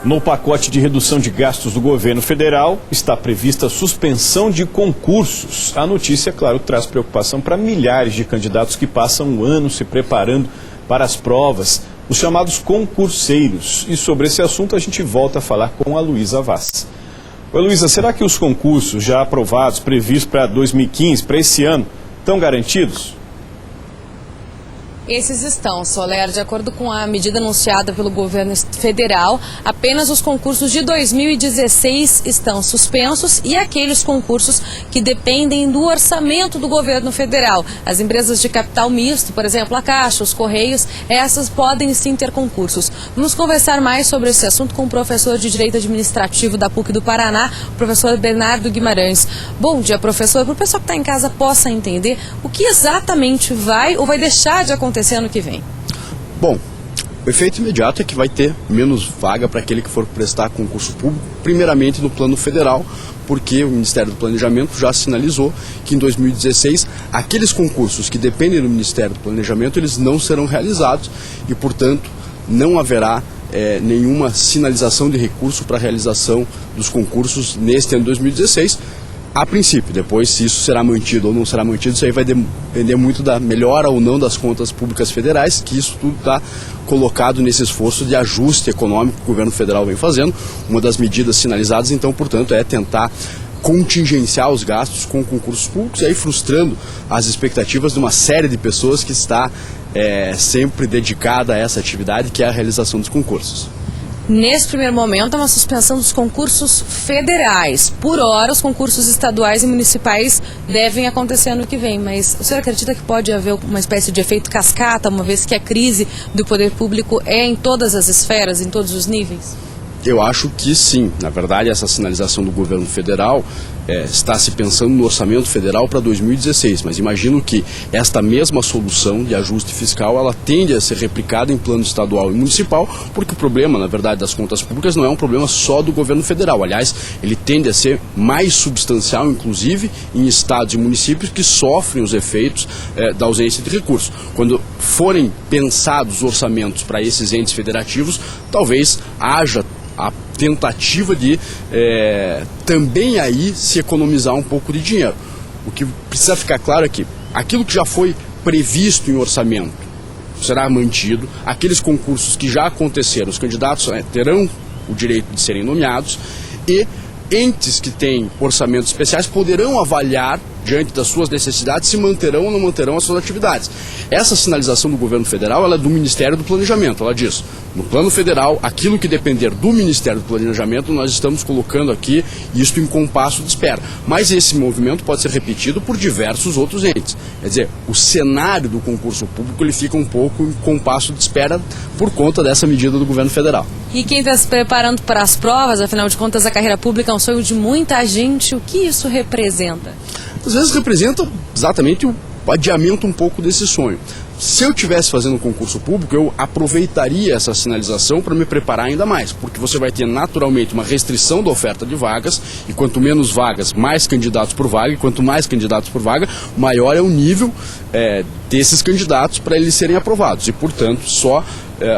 No pacote de redução de gastos do governo federal, está prevista a suspensão de concursos. A notícia, claro, traz preocupação para milhares de candidatos que passam um ano se preparando para as provas, os chamados concurseiros. E sobre esse assunto a gente volta a falar com a Luísa Vaz. Oi, Luísa, será que os concursos já aprovados, previstos para 2015, para esse ano, estão garantidos? Esses estão, Soler, de acordo com a medida anunciada pelo governo federal, apenas os concursos de 2016 estão suspensos e aqueles concursos que dependem do orçamento do governo federal. As empresas de capital misto, por exemplo, a Caixa, os Correios, essas podem sim ter concursos. Vamos conversar mais sobre esse assunto com o professor de Direito Administrativo da PUC do Paraná, o professor Bernardo Guimarães. Bom dia, professor. Para o pessoal que está em casa possa entender o que exatamente vai ou vai deixar de acontecer ano que vem. Bom, o efeito imediato é que vai ter menos vaga para aquele que for prestar concurso público, primeiramente no plano federal, porque o Ministério do Planejamento já sinalizou que em 2016 aqueles concursos que dependem do Ministério do Planejamento, eles não serão realizados e, portanto, não haverá nenhuma sinalização de recurso para a realização dos concursos neste ano de 2016. A princípio, depois se isso será mantido ou não será mantido, isso aí vai depender muito da melhora ou não das contas públicas federais, que isso tudo está colocado nesse esforço de ajuste econômico que o governo federal vem fazendo. Uma das medidas sinalizadas, então, portanto, é tentar contingenciar os gastos com concursos públicos e aí frustrando as expectativas de uma série de pessoas que está sempre dedicada a essa atividade, que é a realização dos concursos. Nesse primeiro momento, é uma suspensão dos concursos federais. Por hora, os concursos estaduais e municipais devem acontecer ano que vem. Mas o senhor acredita que pode haver uma espécie de efeito cascata, uma vez que a crise do poder público é em todas as esferas, em todos os níveis? Eu acho que sim. Na verdade, essa sinalização do governo federal está se pensando no orçamento federal para 2016, mas imagino que esta mesma solução de ajuste fiscal, ela tende a ser replicada em plano estadual e municipal, porque o problema, na verdade, das contas públicas não é um problema só do governo federal. Aliás, ele tende a ser mais substancial, inclusive, em estados e municípios que sofrem os efeitos da ausência de recursos. Quando forem pensados orçamentos para esses entes federativos, talvez haja a tentativa de também aí se economizar um pouco de dinheiro. O que precisa ficar claro é que aquilo que já foi previsto em orçamento será mantido, aqueles concursos que já aconteceram, os candidatos terão o direito de serem nomeados e entes que têm orçamentos especiais poderão avaliar, diante das suas necessidades, se manterão ou não manterão as suas atividades. Essa sinalização do governo federal, ela é do Ministério do Planejamento, ela diz, no plano federal, aquilo que depender do Ministério do Planejamento, nós estamos colocando aqui isto em compasso de espera. Mas esse movimento pode ser repetido por diversos outros entes. Quer dizer, o cenário do concurso público, ele fica um pouco em compasso de espera por conta dessa medida do governo federal. E quem está se preparando para as provas, afinal de contas, a carreira pública é um sonho de muita gente, o que isso representa? Às vezes representa exatamente o adiamento um pouco desse sonho. Se eu estivesse fazendo um concurso público, eu aproveitaria essa sinalização para me preparar ainda mais, porque você vai ter naturalmente uma restrição da oferta de vagas, e quanto menos vagas, mais candidatos por vaga, e quanto mais candidatos por vaga, maior é o nível desses candidatos para eles serem aprovados, e portanto só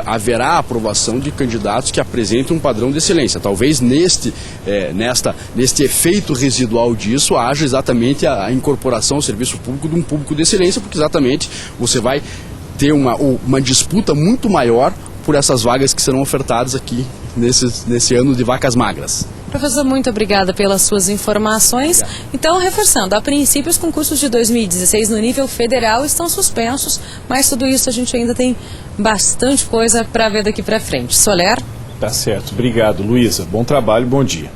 haverá a aprovação de candidatos que apresentem um padrão de excelência. Talvez neste efeito residual disso haja exatamente a incorporação ao serviço público de um público de excelência, porque exatamente você vai ter uma disputa muito maior por essas vagas que serão ofertadas aqui nesse ano de vacas magras. Professor, muito obrigada pelas suas informações. Então, reforçando, a princípio os concursos de 2016 no nível federal estão suspensos, mas tudo isso a gente ainda tem bastante coisa para ver daqui para frente. Soler? Tá certo. Obrigado, Luísa. Bom trabalho, bom dia.